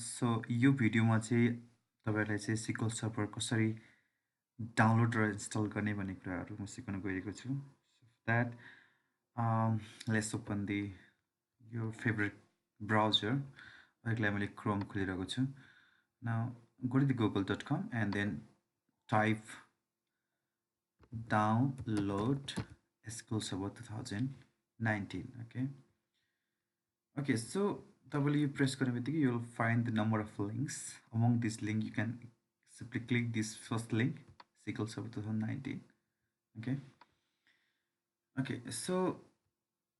So यो भिडियोमा चाहिँ तपाईँहरूलाई चाहिँ SQL सर्भर कसरी डाउनलोड र इन्स्टल गर्ने भन्ने कुराहरू म सिकाउन गइरहेको छु. द्याट लेट्स ओपन दि यो फेभरेट ब्राउजर. अहिलेलाई मैले क्रोम खोलिरहेको छु. Now go to the google.com and then type download SQL Server 2019. Okay, so you press you will find the number of links. Among this link, you can simply click this first link, SQL Server 2019. Okay, so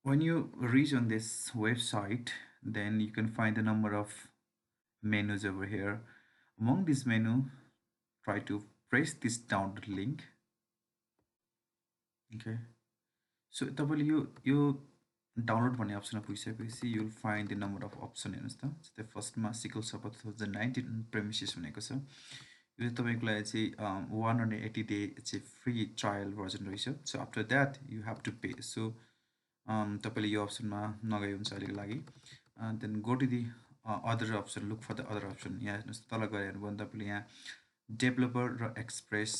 when you reach on this website, then you can find the number of menus over here. Among this menu, try to press this download link. Okay, so you download one option you'll find the number of options. The first SQL Server 2019 premises भनेको छ. यो तपाईको लागि चाहिँ 180 day चाहिँ free trial version रहेछ. So after that you have to pay. So तपाईले यो अप्सनमा नगए हुन्छ अहिलेको लागि. Then go to the other option, look for the other option. यहाँ हेर्नुस् तल गएर हेर्नु भने तपाईले यहाँ डेभलपर र एक्सप्रेस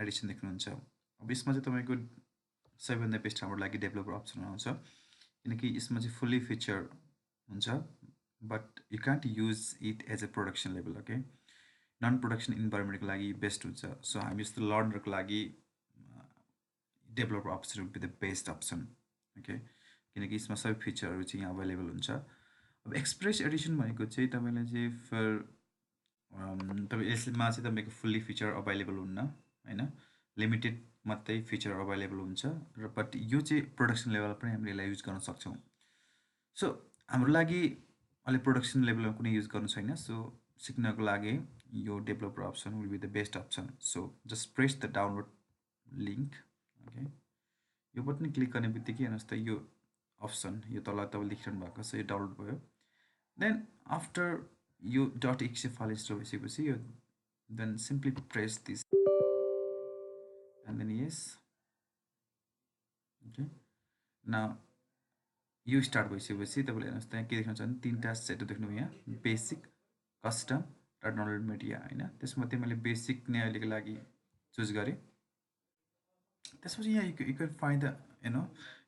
एडिसन देख्नुहुन्छ. अब यसमा चाहिँ तपाईको सबैभन्दा बेस्ट हाम्रो लागि डेभलपर अप्सन आउँछ किनकि यसमा चाहिँ फुल्ली फिचर हुन्छ but you can't use it as a production level. Okay, non production इन्भाइरोमेन्टको लागि बेस्ट हुन्छ. सो हामी जस्तो लर्नरको लागि developer option would be the best option. Okay, किनकि यसमा सबै फिचरहरू चाहिँ यहाँ अभाइलेबल हुन्छ. अब एक्सप्रेस एडिसन भनेको चाहिँ तपाईँलाई चाहिँ तपाईँ यसमा चाहिँ तपाईँको फुल्ली फिचर अभाइलेबल हुन्न होइन, लिमिटेड मात्रै फिचर अभाइलेबल हुन्छ र बट यो चाहिँ प्रोडक्सन लेभल पनि हामीले यसलाई युज गर्न सक्छौँ. सो हाम्रो लागि अहिले प्रोडक्सन लेभलमा कुनै युज गर्नु छैन. सो सिक्नको लागि यो developer option will be the best option. So just press the download link. Okay, यो बटन क्लिक गर्ने बित्तिकै हेर्नुहोस् त यो अप्सन यो तल तपाईँले देखिरहनु भएको छ, यो डाउनलोड भयो. देन आफ्टर यो .exe फाइल इन्स्टल भइसकेपछि यो then simply press this and then yes. Okay, now you start भइसकेपछि तपाईँले हेर्नुहोस् त यहाँ के देख्नुहुन्छ भने तीनटा सेट देख्नु यहाँ बेसिक, कस्टम र डाउनलोड मिडिया होइन. त्यसमध्ये मैले बेसिक नै अहिलेको लागि चुज गरेँ. त्यसपछि यहाँ यु क्यान फाइन्ड द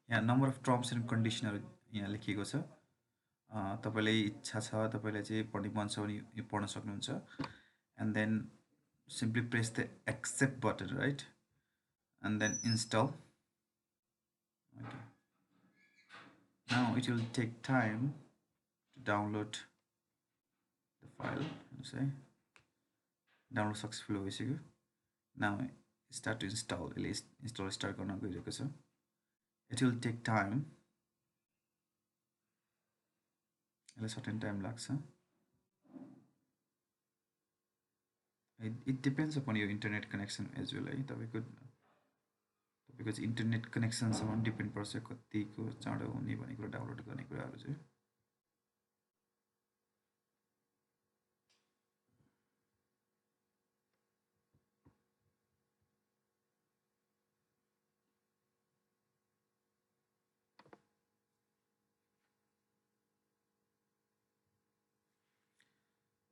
यहाँ नम्बर अफ टर्म्स एन्ड कन्डिसनहरू यहाँ लेखिएको छ. तपाईँलाई इच्छा छ, तपाईँलाई चाहिँ पढ्ने मन छ भने यो पढ्न सक्नुहुन्छ. And then simply press the accept button, right, and then install. Okay, now it will take time to download the file. Say download successful भइसक्यो. Now start to install. Install start गर्न गइरहेको छ. It will take time. यसलाई certain time लाग्छ. It depends upon your internet connection as well. है तपाईको because internet connectionसम्म depend पर्छ कतिको चाँडो हुने भन्ने कुरा डाउनलोड गर्ने कुराहरू चाहिँ.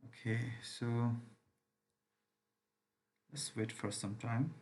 Okay, so let's wait for some time.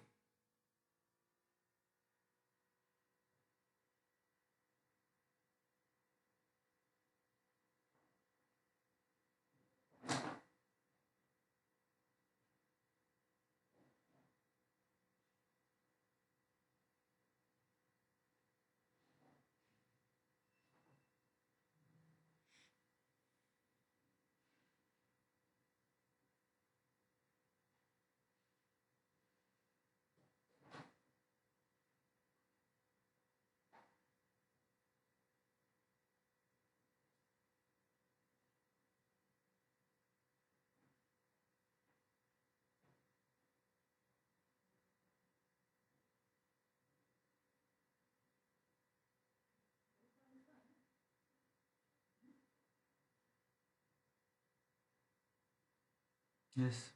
Yes.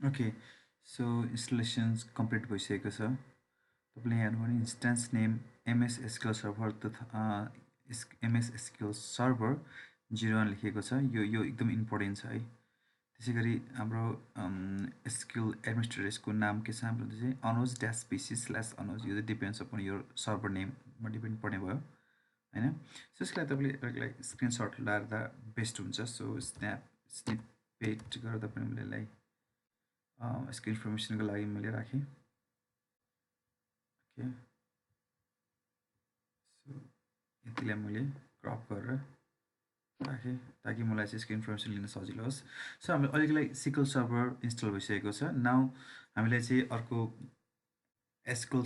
Okay, so installations complete भइसकेको छ। तपाईँले यहाँ हेर्नुभयो भने instance name MS SQL server MS SQL server 01 लेखिएको छ। यो एकदम इम्पोर्टेन्ट छ है। त्यसै गरी हाम्रो SQL एडमिनिस्ट्रेटर्सको नाम के छ हाम्रो चाहिँ अनुज ड्यास PC/अनुज। यो चाहिँ डिपेन्ड्स अपन यो सर्भर नेममा डिपेन्ड पर्ने भयो होइन। सो यसलाई तपाईँले यसलाई स्क्रिनसट लाँदा बेस्ट हुन्छ। सो स्निपेट गरेर तपाईँले यसलाई यसको इन्फर्मेसनको लागि मैले राखेँ। ओके, सो यतिलाई मैले क्रप गरेर राखेँ ताकि मलाई चाहिँ यसको इन्फर्मेसन लिन सजिलो होस्। सो हाम्रो अहिलेलाई SQL सर्भर इन्स्टल भइसकेको छ। नाउ हामीलाई चाहिँ अर्को SQL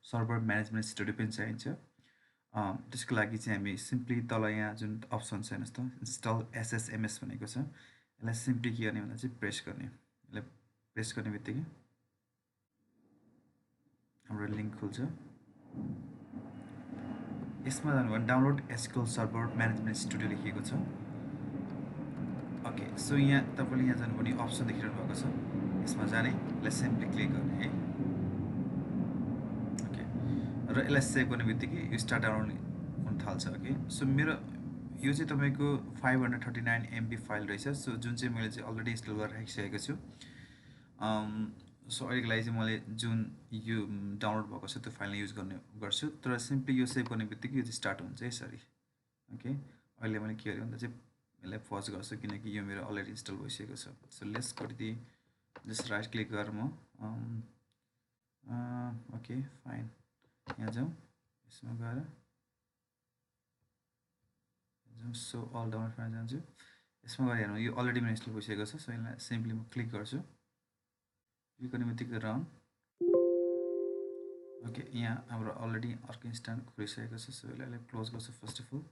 सर्भर म्यानेजमेन्ट स्टडी पनि चाहिन्छ। त्यसको लागि चाहिँ हामी सिम्पली तल यहाँ जुन अप्सन छ हेर्नुहोस् त इन्स्टल SSMS भनेको छ। यसलाई सिम्पली के गर्ने भन्दा चाहिँ प्रेस गर्ने। यसलाई प्रेस गर्ने बित्तिकै हाम्रो लिङ्क खुल्छ। यसमा जानुभयो भने download SQL server management studio लेखिएको छ। ओके, सो यहाँ तपाईँले यहाँ जानुभयो भने अप्सन देखिरहनु भएको छ। यसमा जाने, यसलाई सिम्पली क्लिक गर्ने है। ओके, र यसलाई सेभ गर्ने बित्तिकै यो स्टार्ट डाउनलोड हुन थाल्छ। ओके, सो मेरो यो चाहिँ तपाईँको 539 MB फाइल रहेछ। सो जुन चाहिँ मैले चाहिँ अलरेडी इन्स्टल गरेर राखिसकेको छु। सो अहिलेको लागि चाहिँ मैले जुन यो डाउनलोड भएको छ त्यो फाइललाई युज गर्ने गर्छु। तर सिम्पली यो सेभ गर्ने बित्तिकै यो चाहिँ स्टार्ट हुन्छ है यसरी। ओके, अहिले मैले के गरेँ भन्दा चाहिँ यसलाई पज गर्छु किनकि यो मेरो अलरेडी इन्स्टल भइसकेको छ। सो लेट्स कति जस्ट राइट क्लिक गरेर म ओके फाइन यहाँ जाउँ, यसमा गएर जाउँ। सो अल डाउनलोड फाइल जान्छु, यसमा गएर हेर्नु यो अलरेडी मेरो इन्स्टल भइसकेको छ। सो यसलाई सिम्पली म क्लिक गर्छु, क्लिक गर्ने बित्तिकै रन। ओके, यहाँ हाम्रो अलरेडी अर्को इन्स्टान्ट खुलिसकेको छ। सो यसलाई क्लोज गर्छु फर्स्ट अफ अल।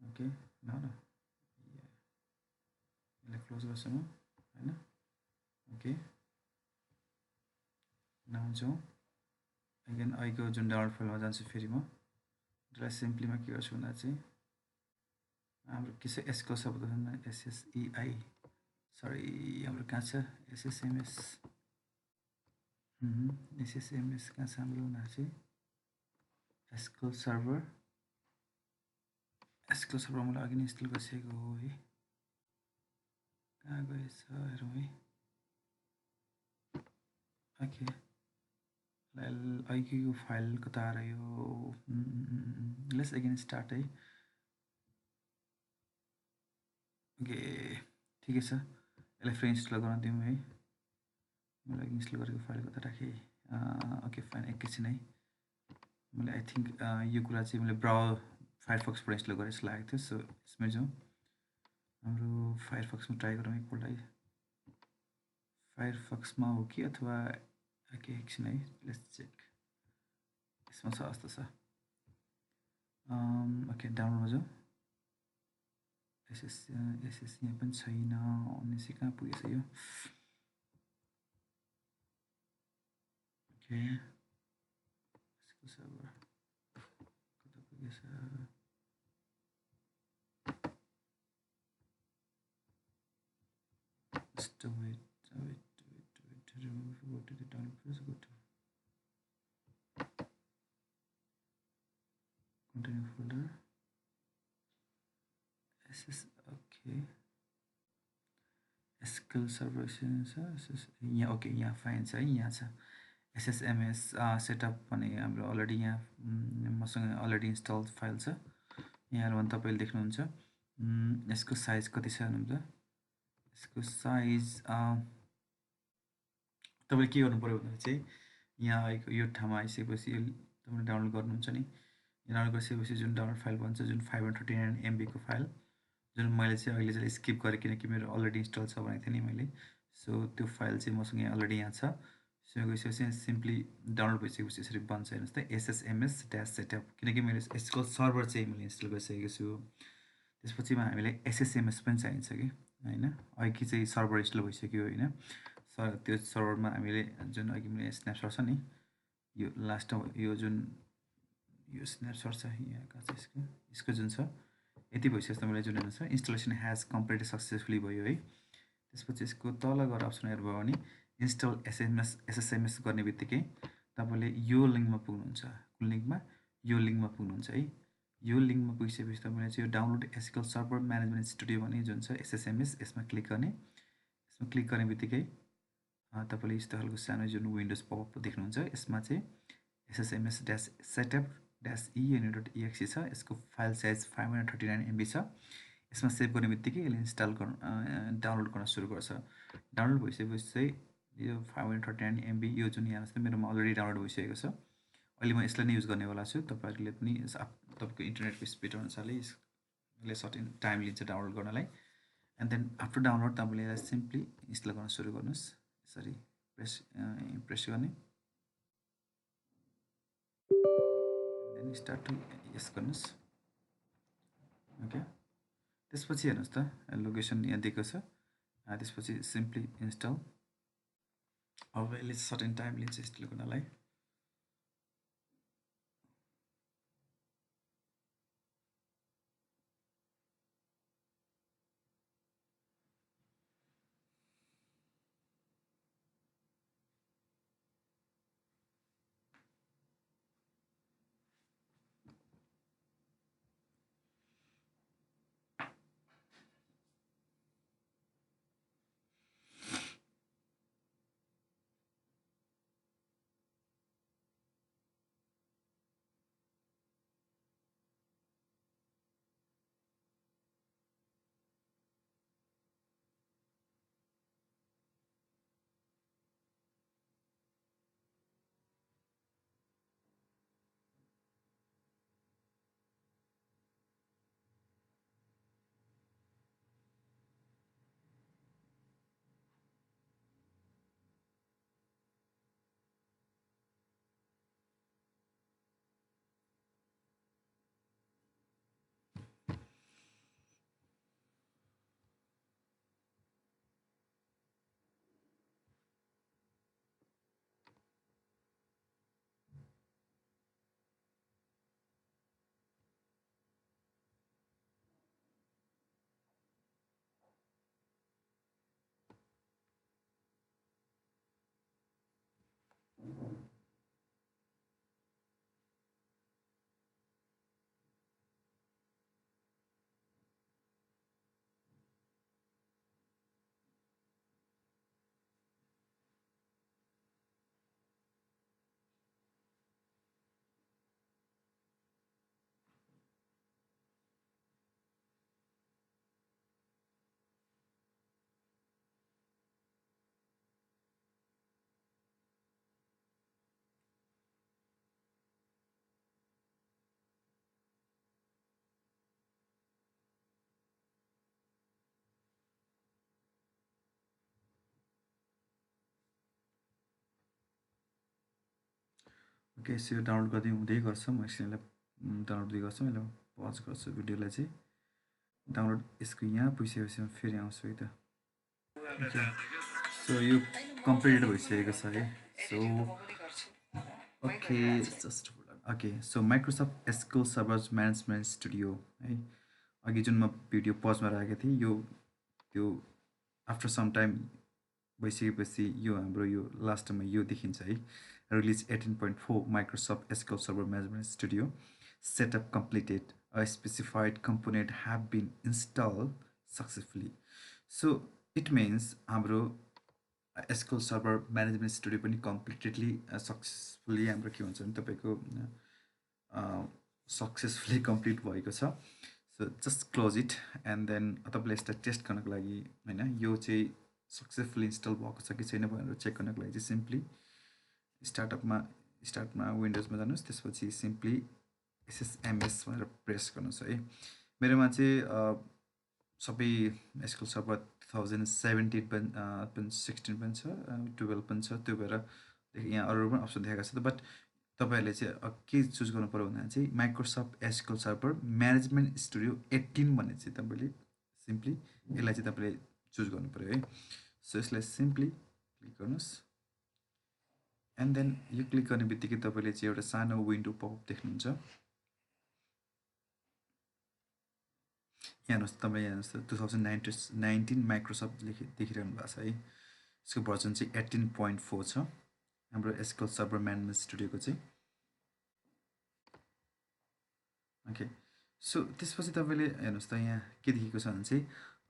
ओके, न यसलाई क्लोज गर्छु म होइन। ओके, नाउ जाउँ अगेन अहिलेको जुन डाउनलोड फाइलमा जान्छु फेरि म यसलाई सिम्पलीमा के गर्छु भन्दा चाहिँ हाम्रो के छ यसको शब्द SSEI सरी हाम्रो कहाँ छ SSMS SSMS कहाँ छ हाम्रो भन्दा चाहिँ SQL सर्भर मैले अघि नै इन्स्टल गरिसकेको हो है। कहाँ गएछ हेरौँ है। ओके, अहिलेको फाइल कता आयो। लेट्स अगेन स्टार्ट है। ओके, ठिकै छ, यसलाई फेरि इन्स्टल गर्न दिउँ है। मैले अघि इन्स्टल गरेको फाइल कता राखेँ। ओके फाइन, एकैछिन है। मैले आई थिङ्क यो कुरा चाहिँ मैले फायरफक्सबाट इन्स्टल गरेँ जस्तो लागेको थियो। सो यसमै जाउँ, हाम्रो फायरफक्समा ट्राई गरौँ एकपल्ट है। फायरफक्समा हो कि अथवा ओके एकछिन है, लेट्स चेक यसमा छ जस्तो छ। ओके, डाउनलोडमा जाउँ। एसएस यहाँ पनि छैन, अनि चाहिँ कहाँ पुगेछ यो। ओके, यसको सर्भर कता पुगेछ। Just wait, remove, go to the download first, go to continue folder, SS, okay, SQL server यहाँ ओके यहाँ फाइन छ है, यहाँ छ SSMS सेटअप भने हाम्रो अलरेडी यहाँ मसँग अलरेडी इन्स्टल फाइल छ। यहाँ भने तपाईँले देख्नुहुन्छ यसको साइज कति छ भन्नुहुन्छ। यसको साइज तपाईँले के गर्नु पऱ्यो भन्दा चाहिँ यहाँ आएको यो ठाउँमा आइसकेपछि तपाईँले डाउनलोड गर्नुहुन्छ नि। डाउनलोड गरिसकेपछि जुन डाउनलोड फाइल भन्छ जुन 539 MB को फाइल जुन मैले चाहिँ अहिले चाहिँ स्किप गरेँ किनकि मेरो अलरेडी इन्स्टल छ भनेको थिएँ नि मैले। सो त्यो फाइल चाहिँ मसँग अलरेडी यहाँ छ। सो गइसकेपछि सिम्पली डाउनलोड भइसकेपछि यसरी बन्छ हेर्नुहोस् त SSMS-सेटअप किनकि मैले SQL सर्भर चाहिँ मैले इन्स्टल गरिसकेको छु। त्यसपछि हामीलाई SSMS पनि चाहिन्छ कि होइन। अघि चाहिँ सर्भर इन्स्टल भइसक्यो होइन। त्यो सर्भरमा हामीले जुन अघि मैले स्न्यापसट छ नि यो लास्टमा यो जुन यो स्न्यापसट छ यहाँ कहाँ छ यसको जुन छ यति भइसकेपछि मैले जुन हेर्नुहोस् इन्स्टलेसन ह्याज कम्प्लिटेड सक्सेसफुली भयो है। त्यसपछि यसको तल गएर अप्सन हेर्नुभयो भने इन्स्टल एसएसएमएस गर्ने बित्तिकै तपाईँले यो लिङ्कमा पुग्नुहुन्छ। कुन लिङ्कमा? यो लिङ्कमा पुग्नुहुन्छ है। यो लिङ्कमा पुगिसकेपछि तपाईँले चाहिँ यो download SQL server management studio भन्ने जुन छ एसएसएमएस, यसमा क्लिक गर्ने। यसमा क्लिक गर्ने बित्तिकै तपाईँले यस्तो खालको सानो जुन विन्डोज पपअप देख्नुहुन्छ, यसमा चाहिँ SSMS dash setup dash ini.exe छ। यसको फाइल साइज 539 MB छ। यसमा सेभ गर्ने बित्तिकै यसले इन्स्टल डाउनलोड गर्न सुरु गर्छ। डाउनलोड भइसकेपछि चाहिँ यो 539 MB यो जुन यहाँ छ मेरोमा अलरेडी डाउनलोड भइसकेको छ। अहिले म यसलाई नै युज गर्नेवाला छु। तपाईँहरूले पनि तपाईँको इन्टरनेटको स्पिड अनुसारले यसले सर्टेन टाइम लिन्छ डाउनलोड गर्नलाई। एन्ड देन आफ्टर डाउनलोड तपाईँले यसलाई सिम्पली इन्स्टल गर्न सुरु गर्नुहोस्। यसरी प्रेस गर्ने, देन स्टार्ट टु यस गर्नुहोस्। ओके, त्यसपछि हेर्नुहोस् त लोकेसन यहाँ दिएको छ। त्यसपछि सिम्पली इन्स्टल। अब यसले सर्टेन टाइम लिन्छ इन्स्टल गर्नलाई। ओके, सो यो डाउनलोड गर्दै हुँदै गर्छ। म यसलाई डाउनलोड हुँदै गर्छु। यसलाई पज गर्छु भिडियोलाई चाहिँ। डाउनलोड यसको यहाँ पुगिसकेपछि म फेरि आउँछु है त। ओके, सो यो कम्प्लिटेड भइसकेको छ है। So okay, just okay, so Microsoft SQL server management studio है। अघि जुन म भिडियो पजमा राखेको थिएँ यो त्यो आफ्टर सम टाइम भइसकेपछि यो हाम्रो यो लास्ट टाइममा यो देखिन्छ है। Release 18.4 Microsoft SQL server management studio setup completed, a specified component have been installed successfully. So it means हाम्रो एसक्यूएल सर्भर म्यानेजमेन्ट स्टुडियो पनि कम्प्लिटेडली सक्सेसफुली हाम्रो के भन्छ भने तपाईँको सक्सेसफुली कम्प्लिट भएको छ। So just close it and then तपाईँले यसलाई टेस्ट गर्नको लागि होइन यो चाहिँ सक्सेसफुली इन्स्टल भएको छ कि छैन भनेर चेक गर्नको लागि चाहिँ सिम्पली स्टार्टमा विन्डोजमा जानुहोस्। त्यसपछि सिम्पली एसएसएमएस भनेर प्रेस गर्नुहोस् है। मेरोमा चाहिँ सबै एसक्यूएल सर्भर 2017 पनि 16 पनि छ, 12 पनि छ। त्यो भएर यहाँ अरू पनि अप्सन देखाएको छ। बट तपाईँहरूले चाहिँ के चुज गर्नु पऱ्यो भन्दा चाहिँ Microsoft SQL server management studio 18 भन्ने चाहिँ तपाईँले सिम्पली यसलाई चाहिँ तपाईँले चुज गर्नु पऱ्यो है। सो यसलाई सिम्पली क्लिक गर्नुहोस् एन्ड देन यो क्लिक गर्ने बित्तिकै तपाईँले चाहिँ एउटा सानो विन्डो पपअप देख्नुहुन्छ। यहाँ हेर्नुहोस् तपाईँ यहाँ हेर्नुहोस् 2019 माइक्रोसफ्ट देखिरहनु भएको छ है। यसको भर्जन चाहिँ 18.4 छ हाम्रो एसक्यूएल सर्भर म्यानेजमेन्ट स्टुडियोको चाहिँ। ओके, सो त्यसपछि तपाईँले हेर्नुहोस् त यहाँ के देखेको छ भने चाहिँ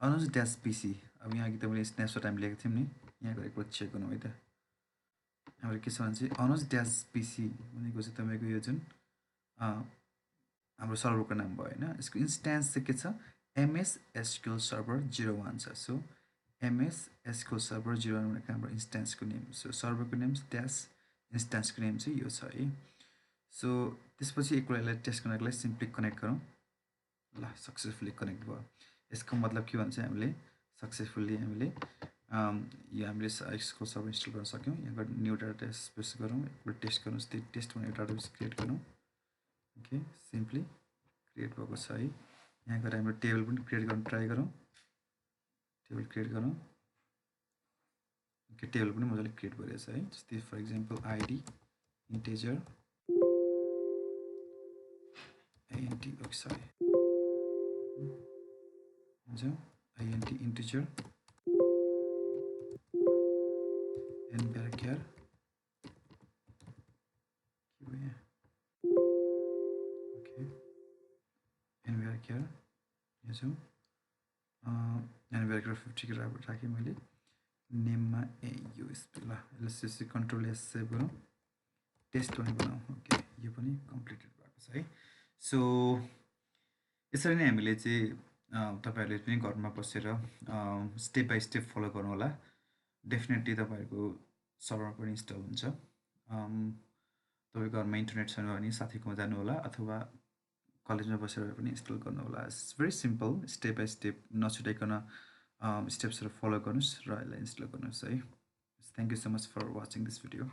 अनुज ड्यास पिसी। अब यहाँ अघि तपाईँले स्न्यापसट हामी लिएको थियौँ नि, यहाँ गएर एकपल्ट चेक गर्नु है त। हाम्रो के छ भने चाहिँ अनुज ड्यास पिसी भनेको चाहिँ तपाईँको यो जुन हाम्रो सर्भरको नाम भयो होइन। यसको इन्स्ट्यान्स चाहिँ के छ, MS-SQL-Server 01 छ। सो MS-SQL-Server 01 भनेको हाम्रो इन्स्ट्यान्सको नेम। सो सर्भरको नेम ड्यास इन्स्ट्यान्सको नेम चाहिँ यो छ है। सो त्यसपछि एकपल्ट यसलाई टेस्ट गर्नको लागि सिम्पली कनेक्ट गरौँ। ल सक्सेसफुली कनेक्ट भयो। यसको मतलब के भन्छ, हामीले सक्सेसफुल्ली हामीले यो हामीले SQL सर्भर इन्स्टल गर्न सक्यौँ। यहाँ न्यू डाटा स्पेस गरौँ, एकपल्ट टेस्ट गर्नुहोस्। त्यो टेस्ट भनेको डाटाबेस क्रिएट गरौँ। ओके, सिम्पली क्रिएट भएको छ है। यहाँ गएर हाम्रो टेबल पनि क्रिएट गर्न ट्राई गरौँ। टेबल क्रिएट गरौँ। ओके, टेबल पनि मजाले क्रिएट भइरहेछ है। जस्तै for example ID integer INT, okay sorry हुन्छ, INT integer nvarchar okay nvarchar यहाँ छौँ। एन ब्यारियर 50 राखेँ मैले नेममा। यो ल यसले कन्ट्रोल एस सेभ गरौँ, टेस्ट पनि बनाऊँ। ओके, यो पनि कम्प्लिटेड भएको छ है। सो यसरी नै हामीले चाहिँ तपाईँहरूले पनि घरमा बसेर स्टेप बाई स्टेप फलो गर्नु होला। डेफिनेटली तपाईँहरूको सर्भरमा पनि इन्स्टल हुन्छ। तपाईँ घरमा इन्टरनेट छैन भने साथीकोमा जानु होला अथवा कलेजमा बसेर पनि इन्स्टल गर्नु होला। It's very simple, step by step नछुटाइकन स्टेप्सहरू फलो गर्नुहोस् र यसलाई इन्स्टल गर्नुहोस् है। Thank you so much for watching this video.